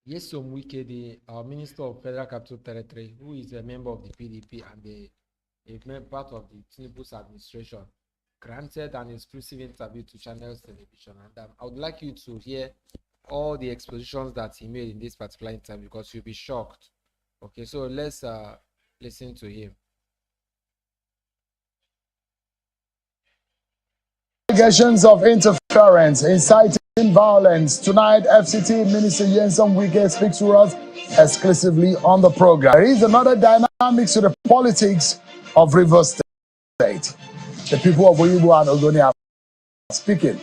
Nyesom Wike, our Minister of Federal Capital Territory, who is a member of the PDP and a part of the Tinubu's administration, granted an exclusive interview to Channels Television. And I would like you to hear all the expositions that he made in this particular interview because you'll be shocked. Okay, so let's listen to him. Allegations of interference, inciting violence. Tonight, FCT Minister Nyesom Wike speaks to us exclusively on the program. There is another dynamic to the politics of Rivers State. The people of Oyibo and Ogoni are speaking.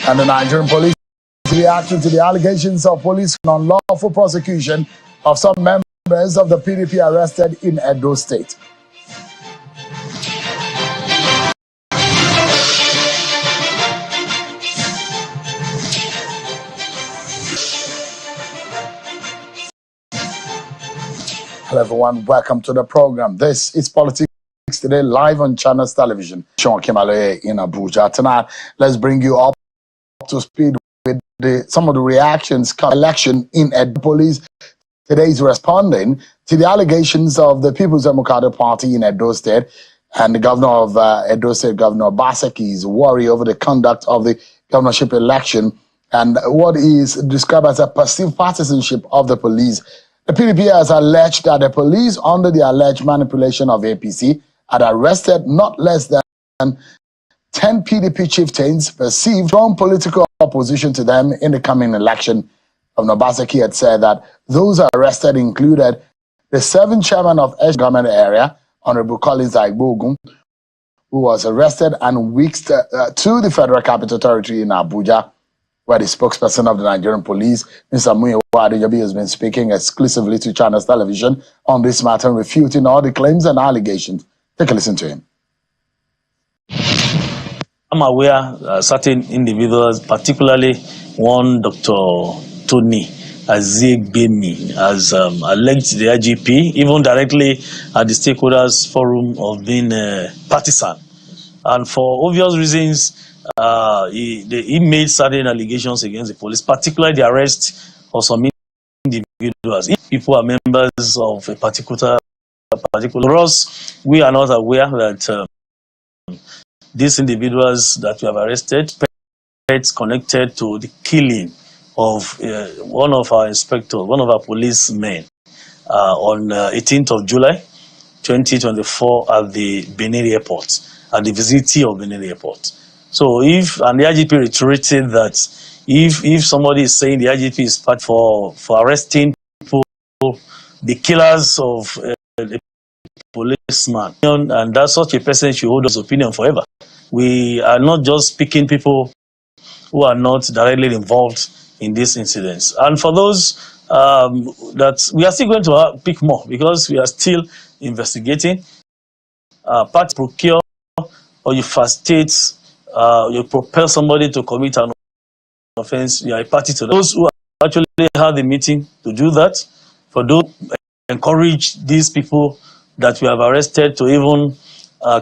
And the Nigerian police reaction to the allegations of police unlawful prosecution of some members of the PDP arrested in Edo State. Hello everyone, welcome to the program. This is Politics Today, live on Channels Television. Sean Kimale in Abuja. Tonight, let's bring you up to speed with some of the reactions to the election in Edo. Police today is responding to the allegations of the People's Democratic Party in Edo State and the governor of Edo State, Governor Baseki's worry over the conduct of the governorship election and what is described as a perceived partisanship of the police. The PDP has alleged that the police, under the alleged manipulation of APC, had arrested not less than 10 PDP chieftains perceived strong political opposition to them in the coming election. Governor Baseki had said that those arrested included the 7th chairman of Esh government area, Honorable Collins Aigbogun, who was arrested and whisked to the Federal Capital Territory in Abuja, where the spokesperson of the Nigerian police, Mr. Muyiwa, has been speaking exclusively to Channels Television on this matter, refuting all the claims and allegations. Take a listen to him. I'm aware certain individuals, particularly one Dr. Tony Azegbemi, has alleged the IGP, even directly at the stakeholders forum, of being partisan. And for obvious reasons, he made certain allegations against the police, particularly the arrest of some individuals. If people are members of a particular us, we are not aware that these individuals that we have arrested connected to the killing of one of our inspectors, one of our policemen, on 18th of July 2024 at the Benin Airport, at the vicinity of Benin Airport. So and the IGP reiterated that if somebody is saying the IGP is part for arresting people, the killers of the policeman, and that such a person should hold his opinion forever. We are not just picking people who are not directly involved in these incidents. And for those that we are still going to pick more because we are still investigating. Part procure or you facilitate, you propel somebody to commit an offense, you are a party to that. Those who actually have the meeting to do that, for those who encourage these people that we have arrested to even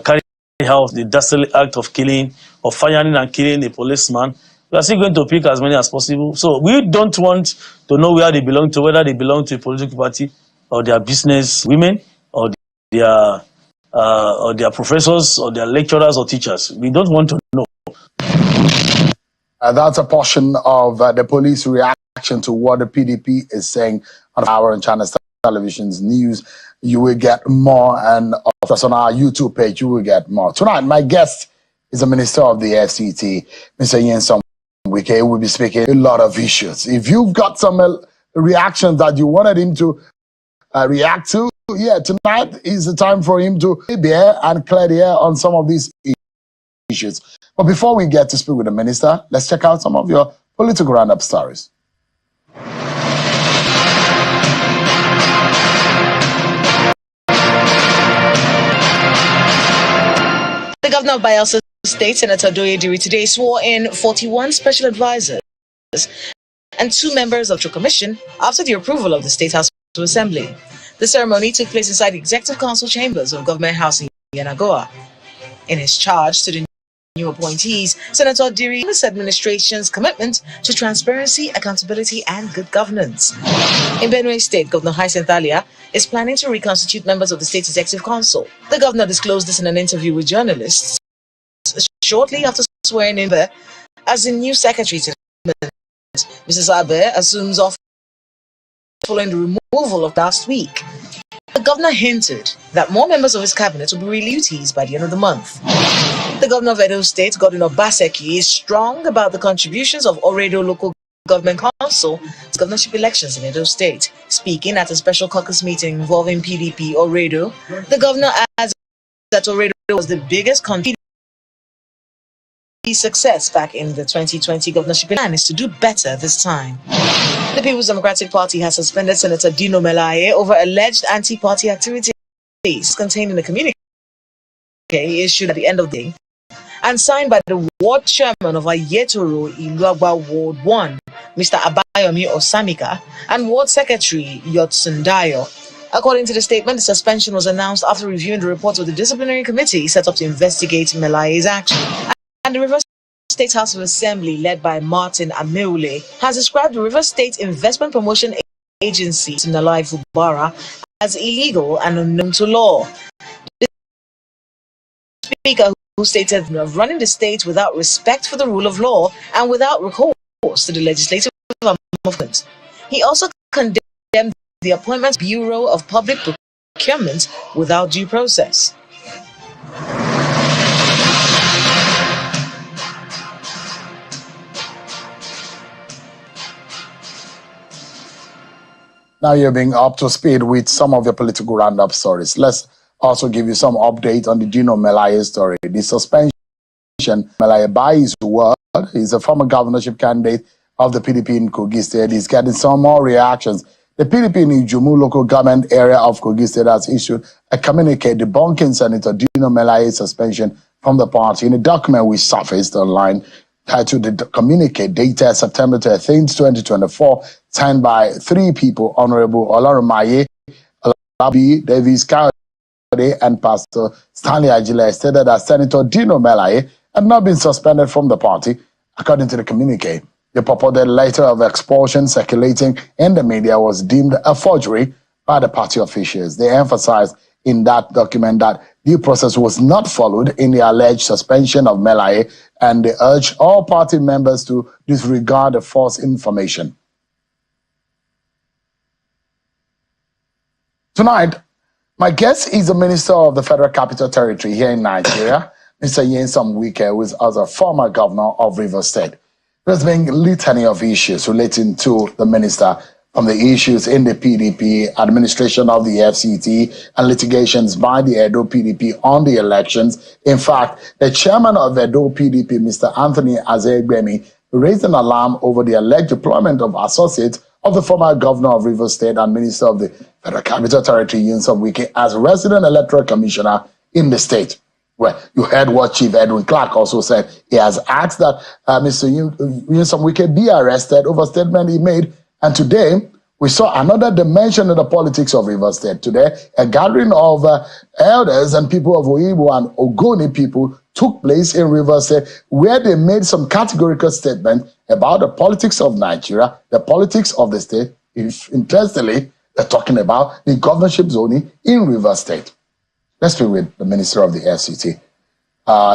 carry out the dastardly act of killing, of firing and killing a policeman, we are still going to pick as many as possible. So we don't want to know where they belong to, whether they belong to a political party or their business women or their professors or their lecturers or teachers. We don't want to know. That's a portion of the police reaction to what the PDP is saying on our and Channels Television's news. You will get more, and of course on our YouTube page you will get more. Tonight, my guest is the Minister of the FCT, Mr. Nyesom Wike. Will be speaking a lot of issues. If you've got some reactions that you wanted him to react to, yeah, tonight is the time for him to be here and clear the air on some of these issues. But before we get to speak with the minister, let's check out some of your political roundup stories. The governor of Bayelsa State, Senator Doye today swore in 41 special advisors and 2 members of the commission after the approval of the State House Assembly. The ceremony took place inside the Executive Council chambers of Government House in Yenagoa. In his charge to the new appointees, Senator Diri's administration's commitment to transparency, accountability, and good governance. In Benue State, Governor Hyacinth Alia is planning to reconstitute members of the State Executive Council. The governor disclosed this in an interview with journalists shortly after swearing in there as the new secretary to the government. Mrs. Abe assumes office following the removal of last week. The governor hinted that more members of his cabinet will be relieved duties by the end of the month. The governor of Edo State, Godwin Obaseki, is strong about the contributions of Oredo Local Government Council to governorship elections in Edo State. Speaking at a special caucus meeting involving PDP Oredo, the governor adds that Oredo was the biggest contributor success back in the 2020 governorship. Plan is to do better this time. The People's Democratic Party has suspended Senator Dino Melaye over alleged anti-party activities contained in the communique issued at the end of the day and signed by the ward chairman of Ayetoro Iluagba Ward 1, Mr. Abayomi Osamika, and ward secretary Yotsundayo. According to the statement, the suspension was announced after reviewing the report of the disciplinary committee set up to investigate Melaye's action. And the Rivers State House of Assembly, led by Martin Ameule, has described the Rivers State Investment Promotion Agency, Nalai Fubara, as illegal and unknown to law. The speaker, who stated of running the state without respect for the rule of law and without recourse to the legislative movement. He also condemned the Appointments Bureau of Public Procurement without due process. Now you're being up to speed with some of the political roundup stories. Let's also give you some update on the Dino Melaye story. The suspension, Melaye, by his word, he's a former governorship candidate of the PDP in Kogi State. He's getting some more reactions. The PDP in Ijumu local government area of Kogi State has issued a communique debunking Senator Dino Melaye's suspension from the party. In a document which surfaced online, titled the communique dated September 13th, 2024, signed by three people, Honorable Olarumaye, Alabi, Davis Kayode, and Pastor Stanley Ajile, stated that Senator Dino Melaye had not been suspended from the party. According to the communique, the purported letter of expulsion circulating in the media was deemed a forgery by the party officials. They emphasized in that document that due process was not followed in the alleged suspension of Melaye, and they urged all party members to disregard the false information. Tonight, my guest is the Minister of the Federal Capital Territory here in Nigeria, Mr. Nyesom Wike, who is also a former governor of Rivers State. There's been a litany of issues relating to the minister, from the issues in the PDP, administration of the FCT, and litigations by the Edo PDP on the elections. In fact, the chairman of Edo PDP, Mr. Anthony Azegbemi, raised an alarm over the alleged deployment of associates of the former governor of Rivers State and minister of the Federal Capital Territory, Nyesom Wike, as resident electoral commissioner in the state. Well, you heard what Chief Edwin Clark also said. He has asked that Mr. Nyesom Wike be arrested over statement he made. And today, we saw another dimension of the politics of Rivers State. Today, a gathering of elders and people of Oyibo and Ogoni people took place in Rivers State, where they made some categorical statements about the politics of Nigeria, the politics of the state. If interestingly, they're talking about the governorship zoning in Rivers State. Let's speak with the Minister of the FCT,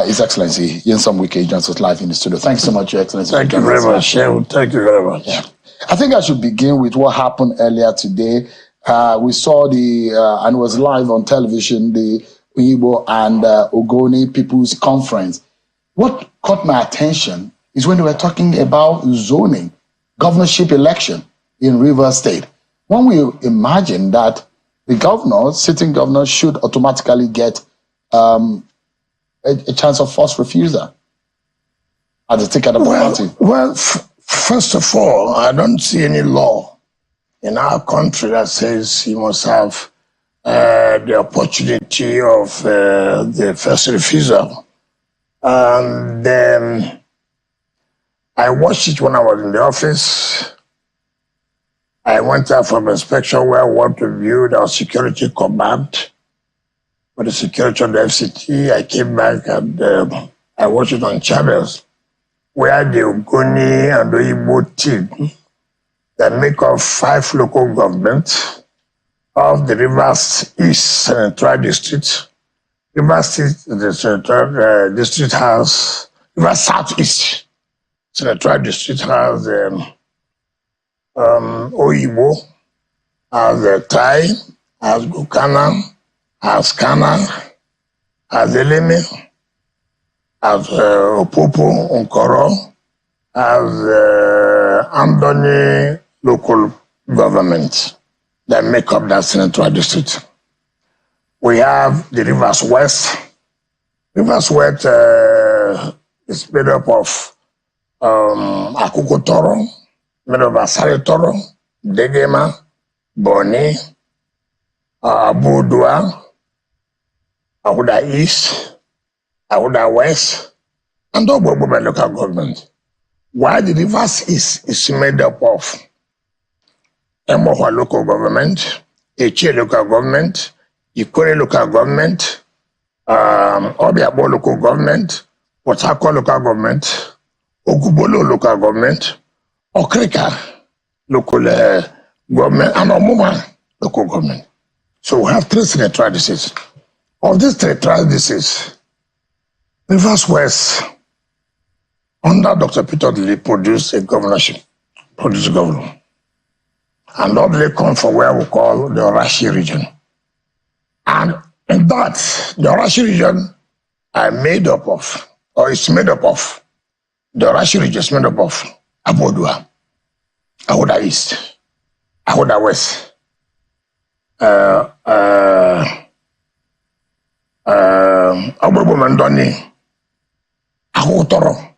His Excellency Nyesom Wike, joins us live in the studio. Thanks so much, Your Excellency. Thank you very much, Shehu. Thank you very much. Yeah. I think I should begin with what happened earlier today. We saw and it was live on television, the Oyibo and Ogoni People's Conference. What caught my attention is when they were talking about zoning, governorship election in Rivers State. When we imagine that the governor, sitting governor, should automatically get a chance of first refusal at the ticket of the party. Well, first of all, I don't see any law in our country that says you must have the opportunity of the first refusal. And I watched it when I was in the office. I went out from inspection where I want to view our security command for the security of the FCT. I came back and I watch it on channels where the Ogoni and the Igbo team that make up 5 local governments of the Rivers East Central District. Rivers East, the Central District has, Rivers Southeast Central District has Oyibo, has Tai, has Gukana, has Kana, has Eleme, has Opopo, Nkoro, has Andoni local government that make up that Central District. We have the Rivers West. Rivers West is made up of Akuko Toro, made up of Asari Toro, Degema, Boni, Abudua, Ahuda East, Ahuda West, and Obobo local government. While the Rivers East is made up of Emohua local government, Eche local government, Ikore local government, Obiabo local government, Port Harcourt local government, Ogubolo local government, Okrika local government, and Omuma local government. So we have 3 central districts. Of these 3 districts, Rivers West, under Dr. Peter Dili, produced a governorship, produced governor. And all they come from where we call the Orashi region. And in that, the Orashi region are made up of, or it's made up of, the Orashi region is made up of Abodua, Ahoda East, Ahoda West, Abobo Mandoni, Ahotoro,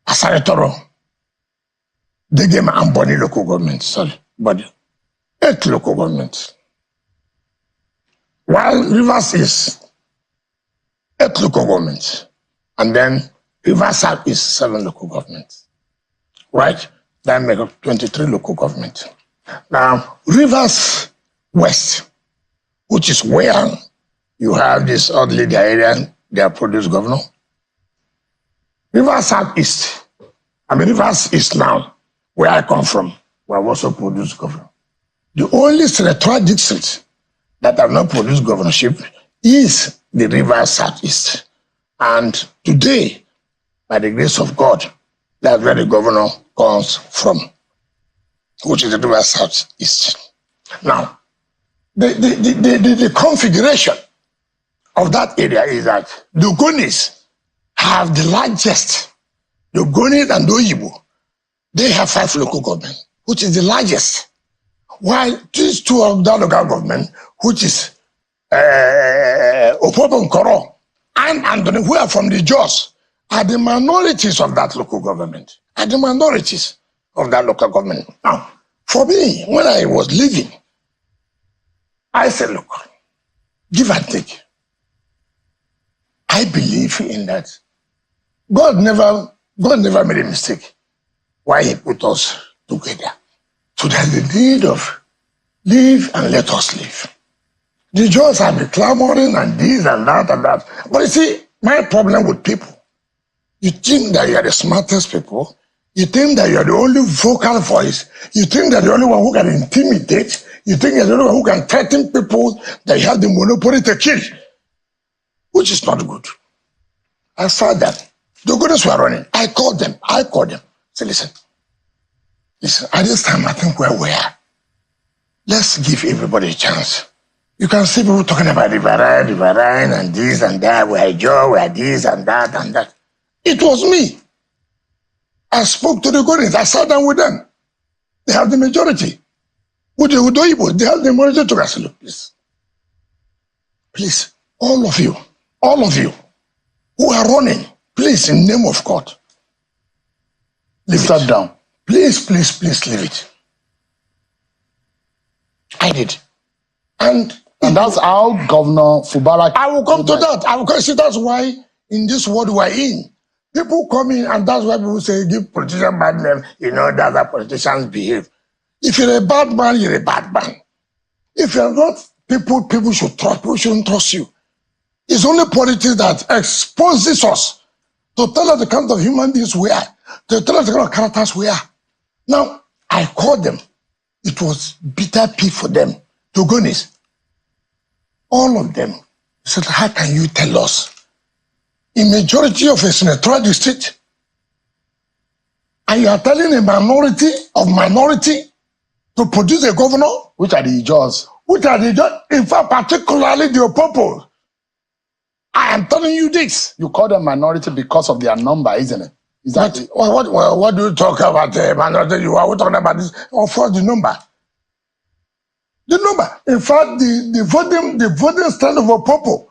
Asaretoro, Degema and Boni local government, but 8 local governments. While Rivers is 8 local governments, and then Rivers South is 7 local governments, right? That make up 23 local governments. Now, Rivers West, which is where you have this oddly the area they have produced governor. Rivers Southeast, Rivers East now, where I come from, we have also produced governor. The only central district that have not produced governorship is the Rivers Southeast. And today, by the grace of God, that's where the governor comes from, which is the Rivers Southeast. Now, the configuration of that area is that the Ogonis have the largest, the Ogonis and the Oyibo, they have 5 local government, which is the largest. While these 2 of that local government, which is Opopo Nkoro and Anthony, who are from the Jos, are the minorities of that local government, are the minorities of that local government. Now, for me, when I was living, I said, look, give and take. I believe in that. God never made a mistake. Why he put us together? So there's the need of live and let us live. The Jews have been clamoring and this and that and that. But you see, my problem with people, you think that you are the smartest people, you think that you are the only vocal voice, you think that the only one who can intimidate, you think you're the only one who can threaten people, that you have the monopoly to kill, which is not good. I saw that. The goodness were running. I called them. Say, listen, at this time, I think we're where. Let's give everybody a chance. You can see people talking about the Riverain, and this and that, we're Joe, we're this and that and that. It was me. I spoke to the Ghanaians. I sat down with them. They have the majority. With the Udoibo, they have the majority to us. Look, please, all of you who are running, please, in the name of God, leave that down. Please, leave it. I did. And that's how Governor Fubara... I will come to that. I will come. See, that's why in this world we're in, people come in, and that's why people say, give politicians bad name. You know, that's how politicians behave. If you're a bad man, you're a bad man. If you're not, people should trust. People shouldn't trust you. It's only politics that exposes us to tell us the kind of human beings we are, to tell us the kind of characters we are. Now, I called them. It was bitter pay for them. To goodness. All of them said, how can you tell us? In majority of a senatorial district, and you are telling a minority of minority to produce a governor? Which are the judges? Which are the judges? In fact, particularly the Opopo. I am telling you this. You call them minority because of their number, isn't it? Is that what do you talk about minority? You are talking about this. Of course, the number. The number. In fact, the voting stand of Opopo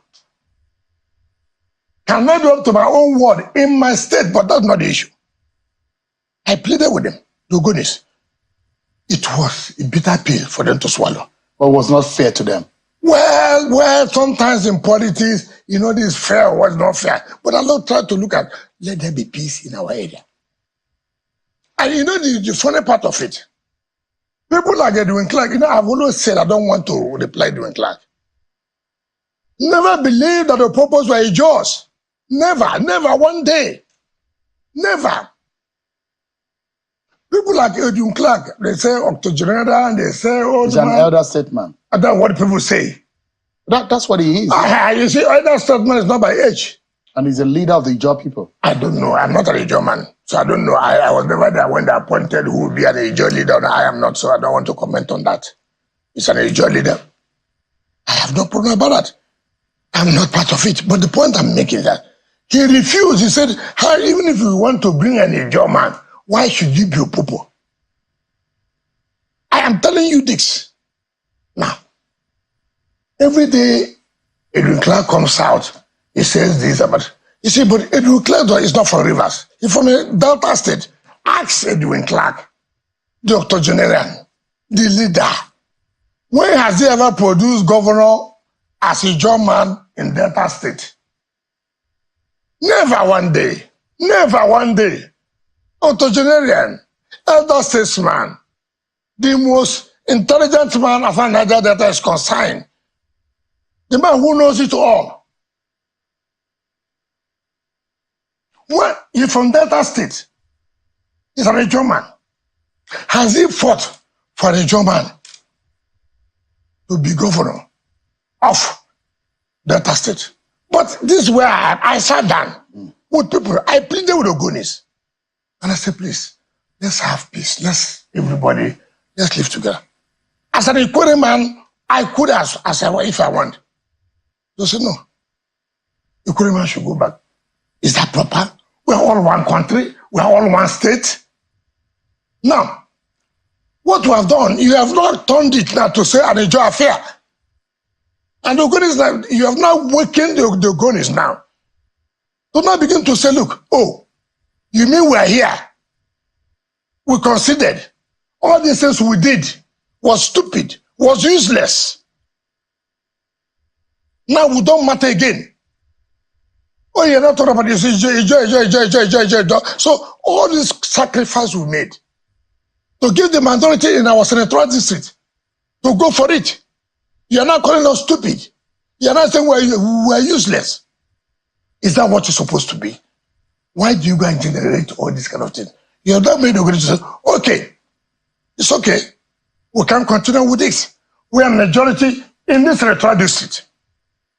cannot be up to my own word in my state, but that's not the issue. I pleaded with them. To goodness. It was a bitter pill for them to swallow. But it was not fair to them. Well, sometimes in politics, this is fair or what's not fair. But I don't try to look at, let there be peace in our area. And the funny part of it, people like Edwin Clark, I've always said I don't want to reply to Edwin Clark. Never believed that the purpose were a Jaws. Never one day. Never. People like Edwin Clark, they say octogenarian, and they say, he's an elder statesman. And that's what people say. That's what he is. You see, elder statesman is not by age. And he's a leader of the Ijaw people. I don't know. I'm not an Ijaw man. So I don't know. I was never there when they appointed who will be an Ijaw leader. I am not, so I don't want to comment on that. He's an Ijaw leader. I have no problem about that. I'm not part of it. But the point I'm making is that he refused. He said, even if you want to bring an Ijaw man, why should you be a popo? I am telling you this. Now, every day Edwin Clark comes out, he says this about, you see, but Edwin Clark is not from Rivers. He's from a Delta state. Ask Edwin Clark, the octogenarian, the leader. When has he ever produced governor as a German in Delta state? Never one day. Never one day. Octogenarian, elder statesman, the most intelligent man as far as Niger Delta is concerned. The man who knows it all. Well, he's from Delta State. He's a German. Has he fought for a German to be governor of Delta State? But this is where I sat down with people. I pleaded with Ogonis. And I said, please, let's have peace. Let's live together. As an Ikwere man, I could ask if I want. They said, no. Ikwere man should go back. Is that proper? We're all one country. We're all one state. Now, what you have done, you have not turned it now to say an Ijaw affair. And the Ogonis now, you have now wakened the Ogonis now. So now begin to say, look, you mean we're here? We considered all the things we did was stupid, was useless. Now we don't matter again. Oh, you're not talking about this. So all this sacrifice we made to give the minority in our senatorial district to go for it. You're not calling us stupid. You're not saying we're useless. Is that what you're supposed to be? Why do you go and generate all this kind of thing? You have not made the organization say, okay, it's okay. We can continue with this. We are majority in this electoral district.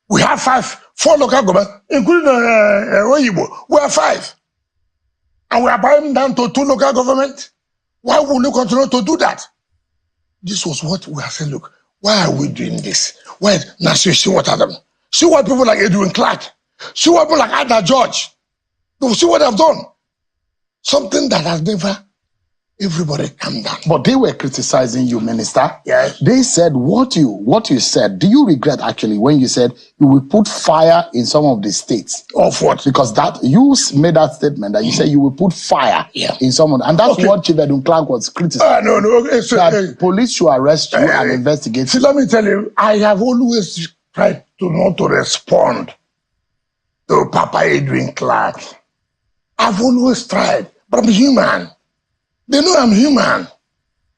We have 4 local governments, including Oyibo. We have 5. And we are buying down to 2 local governments. Why would we continue to do that? This was what we are saying, look, why are we doing this? Why? Now see what happened. See what people like Edwin Clark, see what people like Ada George, you see what I've done. Something that has never, everybody calm down. But they were criticizing you, Minister. Yes. They said what you said. Do you regret actually when you said you will put fire in some of the states? Of what? Because that you made that statement that you said you will put fire in some of, and that's what Chief Edwin Clark was criticizing. No. Okay, so, that police should arrest you and investigate. See, let me tell you, I have always tried to not to respond to Papa Edwin Clark. I've always tried, but I'm human. They know I'm human.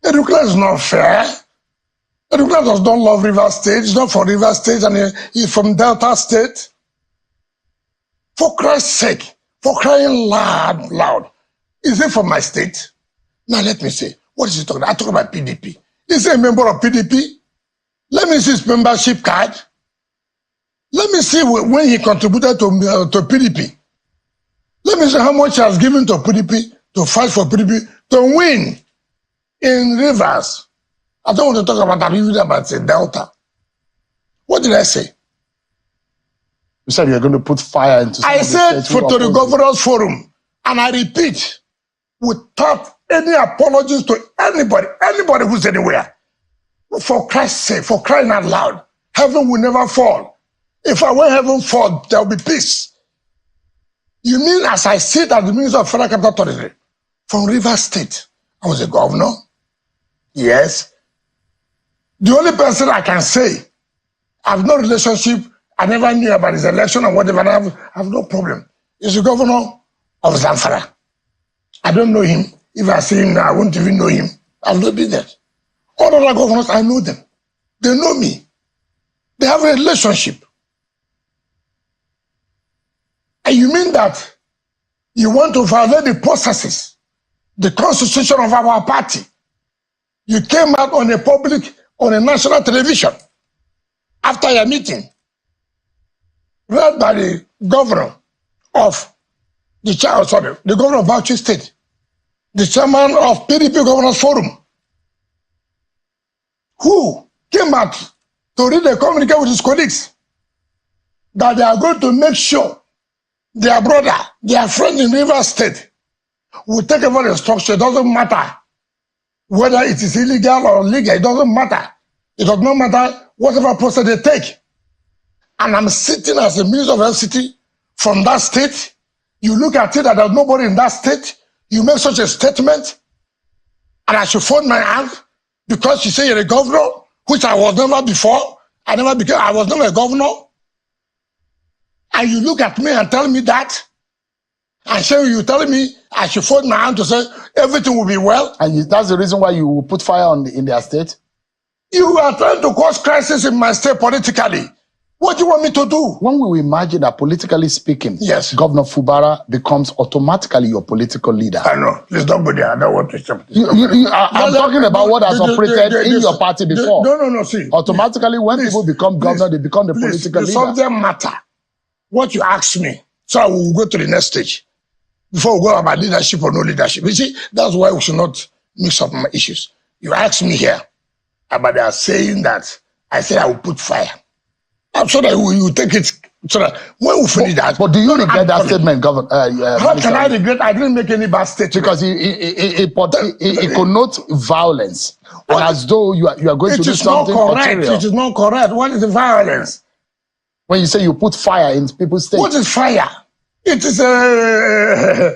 Edwin Clark is not fair. Edwin Clark does not love River State. He's not from River State, and he's from Delta State. For Christ's sake, For crying loud. Is it from my state? Now let me say, what is he talking about? I talk about PDP. Is he a member of PDP? Let me see his membership card. Let me see when he contributed to PDP. Let me see how much he has given to PDP, to fight for PDP, to win in Rivers. I don't want to talk about that, even about the Delta. What did I say? You said you're going to put fire into. I said to the governors forum, and I repeat, without any apologies to anybody who's anywhere. For Christ's sake, for crying out loud, heaven will never fall. If I want heaven fall, there will be peace. You mean as I sit as the Minister of Federal Capital Territory from Rivers State, I was a governor? Yes. The only person I can say, I have no relationship, I never knew about his election or whatever, and I have no problem, is the governor of Zamfara. I don't know him. If I see him now, I won't even know him. I've not been there. All other governors, I know them. They know me. They have a relationship. And you mean that you want to violate the processes, the constitution of our party? You came out on a national television after your meeting, read by the governor of the governor of Bauchi State, the chairman of PDP Governors Forum, who came out to read a communique with his colleagues that they are going to make sure their brother, their friend in Rivers State will take over the structure. It doesn't matter whether it is illegal or legal. It doesn't matter. It does not matter whatever process they take. And I'm sitting as a minister of FCT from that state. You look at it that there's nobody in that state. You make such a statement, and I should fold my hands because you say you're a governor, which I was never before. I was never a governor. And you look at me and tell me that, and so you telling me I should fold my hand to say everything will be well. And that's the reason why you will put fire in their state? You are trying to cause crisis in my state politically. What do you want me to do? When we imagine that, politically speaking, yes, Governor Fubara becomes automatically your political leader. I know. Please don't go there. I don't want to stop. I'm talking about what has operated in your party before. No. See. Automatically, when people become governor, they become the political leader. The subject matter. What you ask me, so I will go to the next stage. Before we go about leadership or no leadership. You see, that's why we should not mix up my issues. You ask me here about they are saying that I said I will put fire. I'm sure that you take it so that when we finish that. But do you regret that statement, Governor? How can I regret? I didn't make any bad statement. Because it connotes violence. And as though you are going to do something material. It is not correct. What is the violence? When you say you put fire in people's state. What is fire? It is a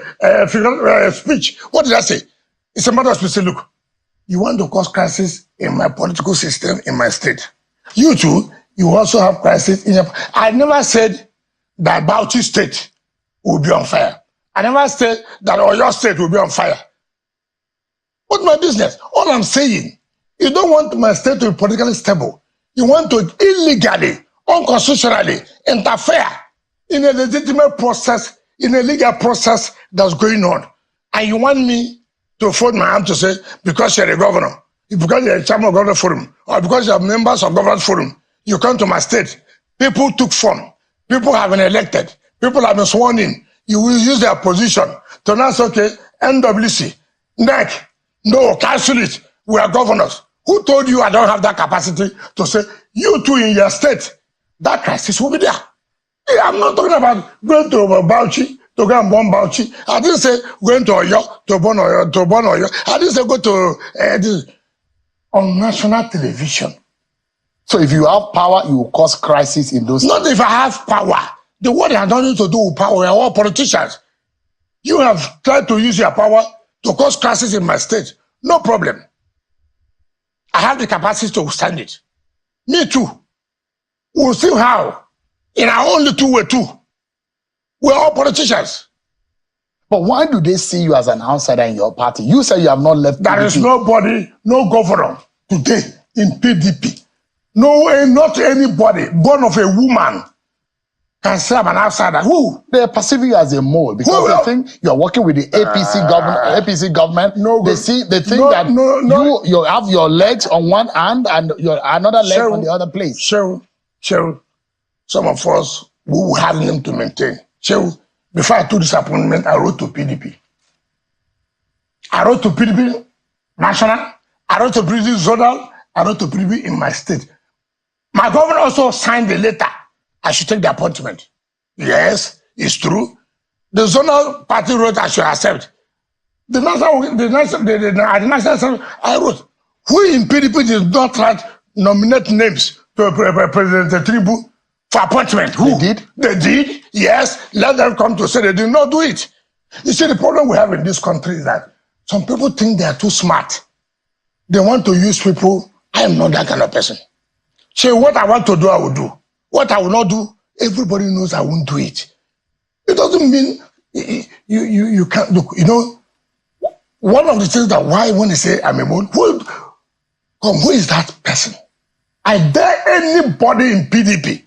speech. What did I say? It's a matter of speech. Look, you want to cause crisis in my political system, in my state. You too, you also have crisis in your... I never said that Bauchi State will be on fire. I never said that Oyo State will be on fire. What's my business? All I'm saying, you don't want my state to be politically stable. You want to illegally, unconstitutionally interfere in a legitimate process, in a legal process that's going on. And you want me to fold my hand to say, because you're a governor, because you're a chairman of governor forum, or because you're members of government forum, you come to my state, people took form, people have been elected, people have been sworn in, you will use their position to now say, okay, NWC, NEC, no, cancel it, we are governors. Who told you I don't have that capacity to say, you too in your state, that crisis will be there. I'm not talking about going to Bauchi, to go and bomb Bauchi. I didn't say going to Oyo, to burn Oyo. I didn't say go to on national television. So if you have power, you will cause crisis in those... Not if I have power. The one has nothing to do with power. We are all politicians. You have tried to use your power to cause crisis in my state. No problem. I have the capacity to stand it. Me too. We'll see how. In our own little way too. We're all politicians. But why do they see you as an outsider in your party? You say you have not left PDP. There is nobody, no governor today in PDP. No, not anybody born of a woman can say I'm an outsider. Who? They perceive you as a mole because they think you're working with the APC government. No, they think that you have your legs on one hand and your another leg on the other place. Sure. Some of us who have them to maintain. So before I took this appointment, I wrote to PDP. I wrote to PDP national. I wrote to PDP zonal. I wrote to PDP in my state. My governor also signed the letter. I should take the appointment. Yes, it's true. The zonal party wrote I should accept. The national, I wrote. Who in PDP did not nominate names to President Tinubu for appointment? Who? They did? They did, yes. Let them come to say they did not do it. You see, the problem we have in this country is that some people think they are too smart. They want to use people. I am not that kind of person. So what I want to do, I will do. What I will not do, everybody knows I won't do it. It doesn't mean you can't look. You know, one of the things that why when they say I'm a mole, who is that person? I dare anybody in PDP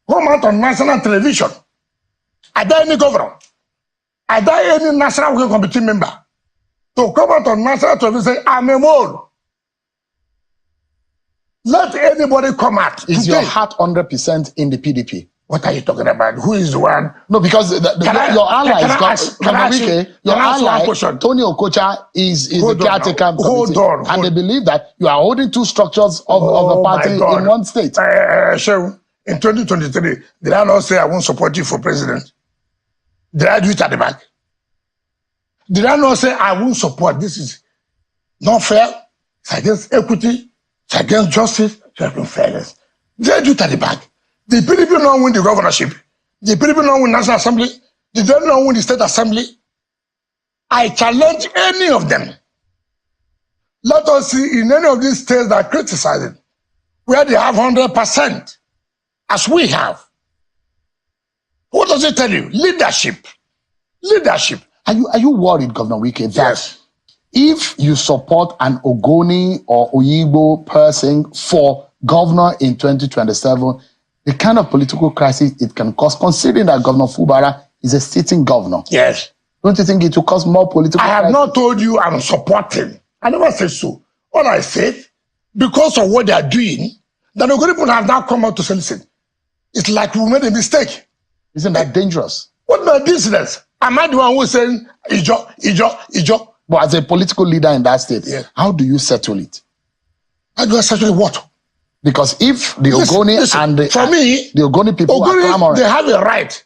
come out on national television. I dare any governor. I dare any national working committee member to come out on national television and say, I'm a mole. Let anybody come out. Is your heart 100% in the PDP? What are you talking about? Who is the one? No, because your ally Tony Okocha is the caretaker committee, and they believe that you are holding two structures of the party in one state. So in 2023, did I not say I won't support you for president? Did I do it at the back? Did I not say I won't support? This is not fair. It's against equity. It's against justice. It's against fairness. Did I do it at the back? The PDP not win the governorship. The PDP not win National Assembly. They don't not win the State Assembly. I challenge any of them. Let us see in any of these states that are criticizing, where they have 100%, as we have. What does it tell you? Leadership. Leadership. Are you worried, Governor Wike, that Yes. if you support an Ogoni or Oyigbo person for governor in 2027, the kind of political crisis it can cause, considering that Governor Fubara is a sitting governor? Yes. Don't you think it will cause more political I have crisis? not told you I'm supporting. I never said so. All I said, because of what they are doing, the Ogoni people have now come out to say, listen, it's like we made a mistake. Isn't that dangerous? What my business? Am I the one who is saying, Ijo? But as a political leader in that state, Yeah. how do you settle it? How do I settle what? Because if the Ogoni Listen, and the Ogoni people are Ogoni, clamoring, they have a right,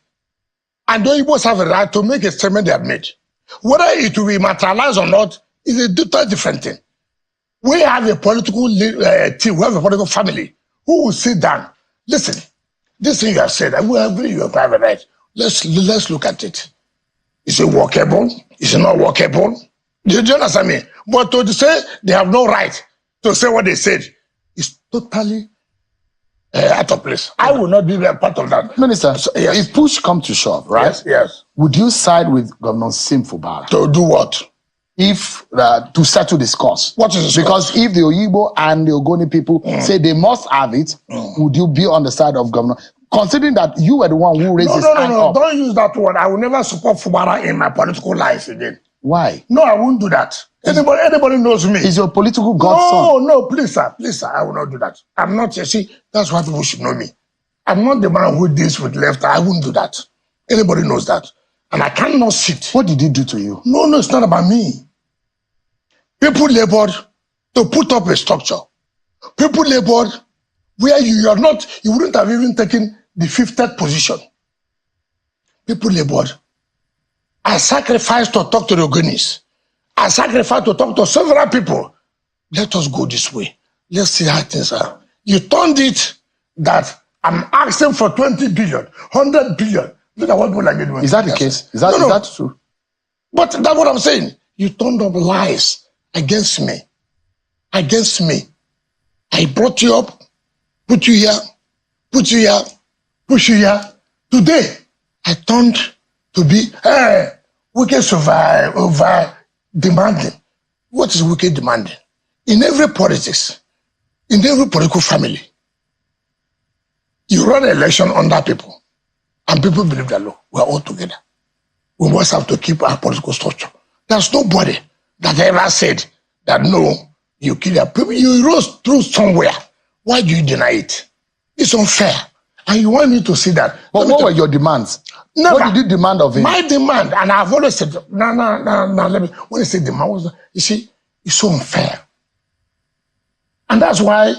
and the Igbos have a right to make a statement they have made. Whether it will be materialized or not is a totally different thing. We have a political team, we have a political family who will sit down. Listen, this thing you have said, I will agree you have a right. Let's look at it. Is it workable? Is it not workable? Do you understand me? But to say they have no right to say what they said is totally out of place. I will not be a part of that. Minister, Yes. if push comes to shove, right? Yes. Would you side with Governor Sim Fubara To do what? if to settle this cause? What is this Because if the Oyigbo and the Ogoni people say they must have it, would you be on the side of Governor? Considering that you were the one who raised his hand No. up. Don't use that word. I will never support Fubara in my political life again. Why? No, I won't do that. Anybody knows me. Is your political godson? No, please, sir. I will not do that. I'm not, you see, that's why people should know me. I'm not the man who deals with left. I won't do that. Anybody knows that. And I cannot sit. What did he do to you? No, it's not about me. People labored to put up a structure. People labored where you wouldn't have even taken the 50th position. People labored. I sacrificed to talk to the Ogonis. I sacrificed to talk to several people. Let us go this way. Let's see how things are. You turned it that I'm asking for 20 billion, 100 billion. Look at what people are doing. Is that the case? Is that true? But that's what I'm saying. You turned up lies against me. Against me. I brought you up, put you here, push you here. Today, I turned to be, we can survive over demanding. What is wicked demanding? In every politics, in every political family, you run an election under people. and people believe that, look, we're all together. We must have to keep our political structure. There's nobody that ever said that, no, you kill your people. You rose through somewhere. Why do you deny it? It's unfair. And you want me to see that. But what were your demands? Never. What did you demand of him? My demand, and I've always said, no, let me, when I say demand, you see, it's so unfair. And that's why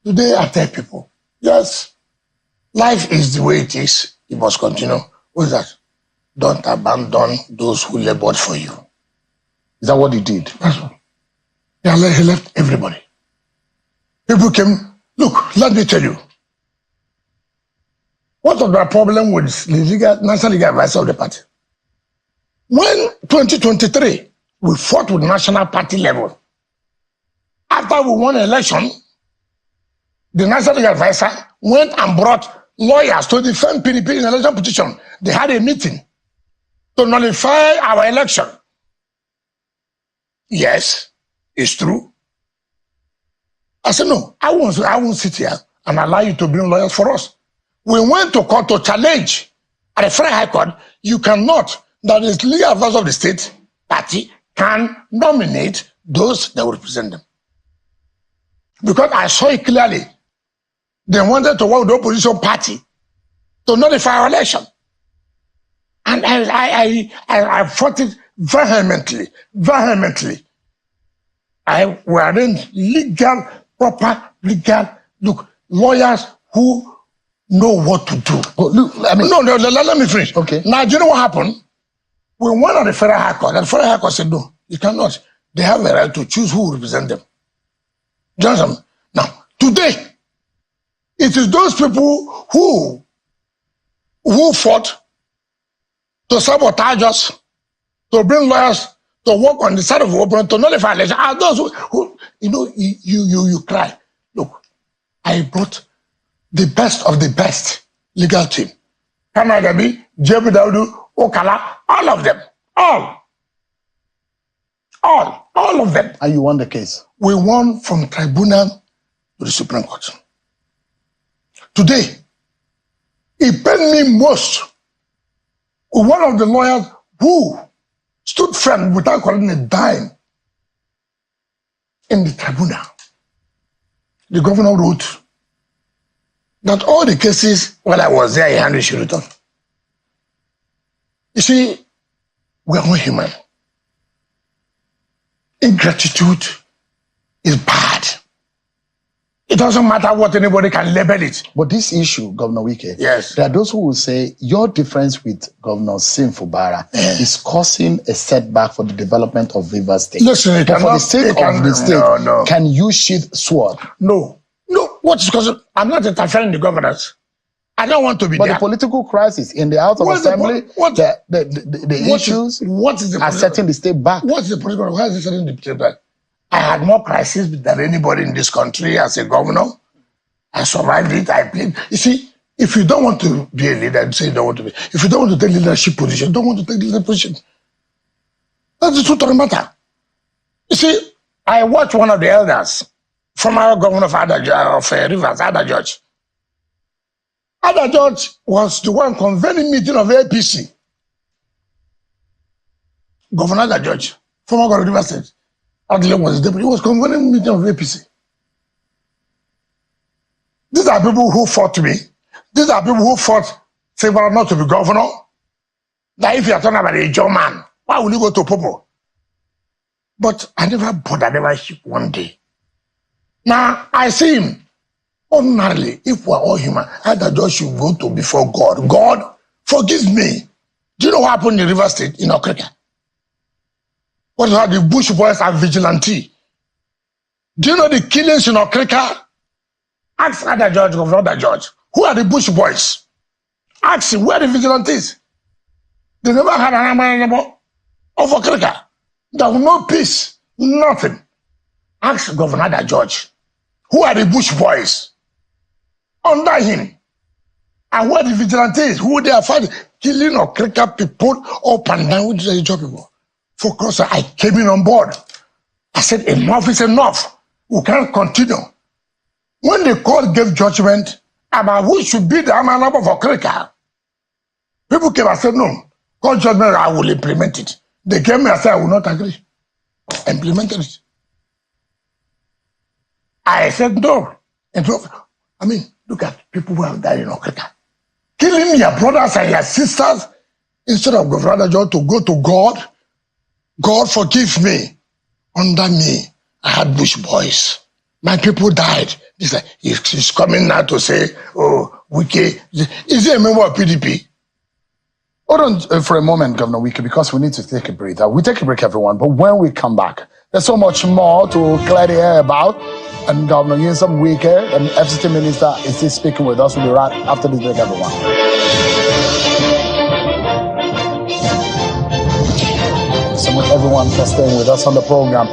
today I tell people, yes, life is the way it is. You must continue. What is that? Don't abandon those who labored for you. Is that what he did? That's all. Yeah, he left everybody. People came, look, let me tell you. What was the problem with the National Legal Advisor of the party? When 2023, we fought with national party level. After we won the election, the National Legal Advisor went and brought lawyers to defend PDP in election petition. They had a meeting to nullify our election. Yes, it's true. I said, no, I won't sit here and allow you to bring lawyers for us. We went to court to challenge at the Federal High Court. You cannot, that the legal advisor of the state party can nominate those that will represent them. Because I saw it clearly. They wanted to work with the opposition party to nullify our election. And I fought it vehemently. I arranged proper legal, look, lawyers who know what to do. Oh, look, I mean, no, let me finish. Okay. Now, do you know what happened? We went on the Federal High Court, and the Federal High Court said, no, you cannot. They have a right to choose who will represent them. Do you understand? Now, today, it is those people who fought to sabotage us, to bring lawyers to work on the side of the opponent, to nullify election, are those who you know, you cry. Look, I brought the best of the best legal team. Kanagabi, Jebu Daudu, Okala, all of them. All of them. and you won the case. We won from tribunal to the Supreme Court. Today, it pained me most with one of the lawyers who stood firm without calling a dime in the tribunal. The governor wrote that all the cases while I was there, he handled should return. You see, we are all human. Ingratitude is bad. It doesn't matter what anybody can label it. But this issue, Governor Wike, Yes. there are those who will say your difference with Governor Sim Fubara is causing a setback for the development of Rivers State. Listen, it but for the cannot- sake it can- of the state, no. can you sheath sword? No. What is causing? I'm not interfering in the governance. I don't want to be But there. the political crisis in the House of What's the Assembly, what- the issues what is the are setting the state back. What's the political? Why is it setting the state back? I had more crisis than anybody in this country as a governor. I survived it. I played. You see, if you don't want to be a leader, you say you don't want to be. If you don't want to take leadership position, don't want to take leadership position. That's the truth of the matter. You see, I watched one of the elders, former governor of Rivers, Ada George. Ada George was the one convening meeting of APC. Governor Ada George, former governor of Rivers State, Adele was the deputy. He was convening meeting of APC. These are people who fought me. These are people who fought Favour not to be governor. That if you are talking about a German, why will you go to Popo? But I never bothered, I never ship one day. Now, I see him. Ordinarily, if we're all human, either just should go to before God. God, forgive me. Do you know what happened in River State, in Okrika? What is that? The Bush boys are vigilante. Do you know the killings in Okrika? Ask Ada George, Governor Ada George. Who are the Bush boys? Ask him, where are the vigilantes? They never had an army of Okrika. There was no peace, nothing. Ask Governor Ada George. Who are the Bush boys? Under him. And where the vigilantes? Who they are fighting? Killing or Okrika people up and down with the job people. For course, I came in on board. I said, enough is enough. We can't continue. When the court gave judgment about who should be the Amanab of Okrika, People came and said, no, God judgment, I will implement it. They came and said, I will not agree. I implemented it. I said, no. And so, I mean, look at people who have died in Okita. Killing your brothers and your sisters instead of Governor John to go to God. God forgive me. Under me, I had bush boys. My people died. He's coming now to say, oh, Wike. Is he a member of PDP? Hold on for a moment, Governor Wike, because we need to take a breather. We take a break, everyone, but when we come back, there's so much more to clear the air about. And Governor Nyesom Wike, an FCT minister, is still speaking with us. We'll be right after this break, everyone. So much, everyone, for staying with us on the program.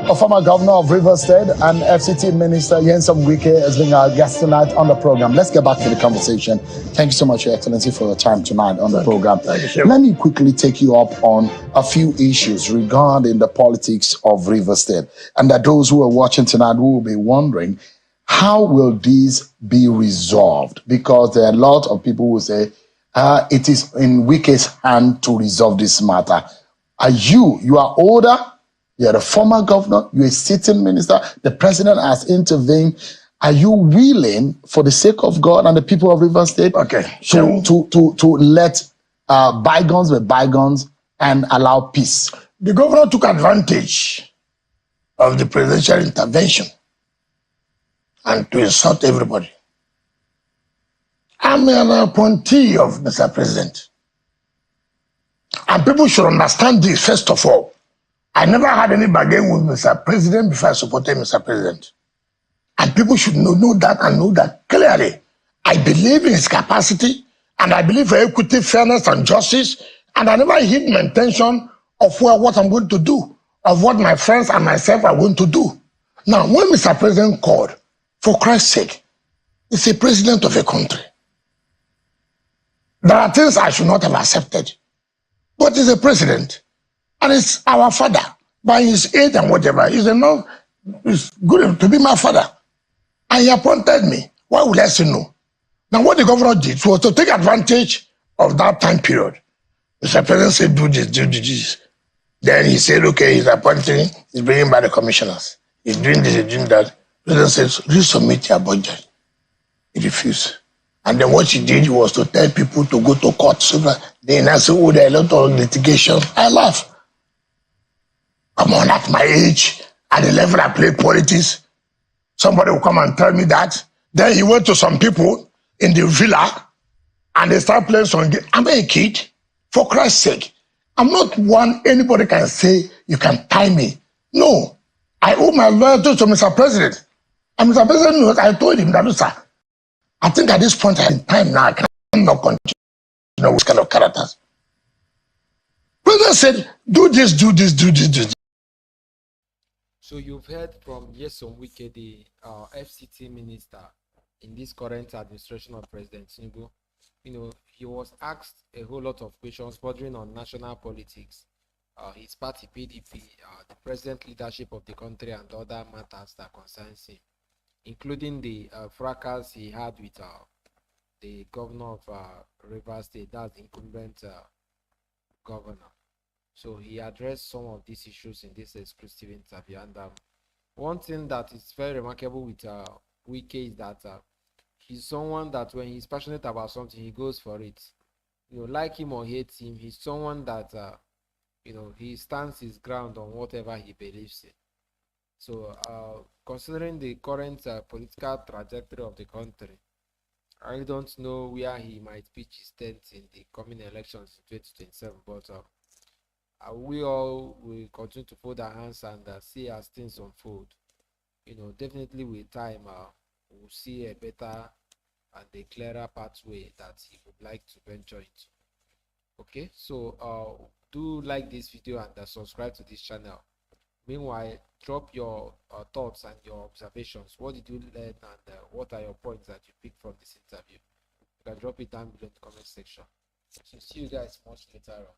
A former governor of Rivers State and FCT Minister Nyesom Wike has been our guest tonight on the program. Let's get back to the conversation. Thank you so much, Your Excellency, for your time tonight on the program. Let me quickly take you up on a few issues regarding the politics of Rivers State. And that those who are watching tonight will be wondering, how will this be resolved? Because there are a lot of people who say it is in Wike's hand to resolve this matter. You are older, you're the former governor, you're a sitting minister, the president has intervened. Are you willing, for the sake of God and the people of Rivers State, to let bygones be bygones and allow peace? The governor took advantage of the presidential intervention and to insult everybody. I'm an appointee of Mr. President. And people should understand this, first of all. I never had any bargain with Mr. President before I supported Mr. President. And people should know that and know that clearly. I believe in his capacity, and I believe for equity, fairness, and justice, and I never hid my intention of what I'm going to do, of what my friends and myself are going to do. Now, when Mr. President called, for Christ's sake, he's a president of a country. There are things I should not have accepted. But he's a president, and it's our father. By his age and whatever, it's good to be my father. And he appointed me. Why would I say no? Now, what the governor did was to take advantage of that time period. Mr. President said, do this, do this. Then he said, okay, he's appointing, he's bringing by the commissioners. He's doing this, he's doing that. The president says, resubmit your budget. He refused. And then what he did was to tell people to go to court. So that they now say, oh, there are a lot of litigation. I laugh. Come on, at my age, at the level I play politics, somebody will come and tell me that. Then he went to some people in the villa and they start playing some game. I'm a kid, for Christ's sake. I'm not one anybody can say you can tie me. No, I owe my loyalty to Mr. President. And Mr. President knows, I told him that, sir, I think at this point in time now, I cannot continue with kind of characters. President said, do this, do this, do this, do this. So you've heard from Nyesom Wike, the FCT minister in this current administration of President Tinubu. He was asked a whole lot of questions bordering on national politics, his party PDP, the present leadership of the country, and other matters that concerns him, including the fracas he had with the governor of Rivers State, that's the incumbent governor. So he addressed some of these issues in this exclusive interview. And one thing that is very remarkable with Wike is that he's someone that when he's passionate about something, he goes for it. Like him or hate him, he's someone that, he stands his ground on whatever he believes in. So considering the current political trajectory of the country, I don't know where he might pitch his tent in the coming elections in 2027, but we all will continue to fold our hands and see as things unfold. Definitely with time, we'll see a better and a clearer pathway that he would like to venture into. Okay, so do like this video and subscribe to this channel. Meanwhile, drop your thoughts and your observations. What did you learn, and what are your points that you picked from this interview? You can drop it down below in the comment section. So see you guys much later on.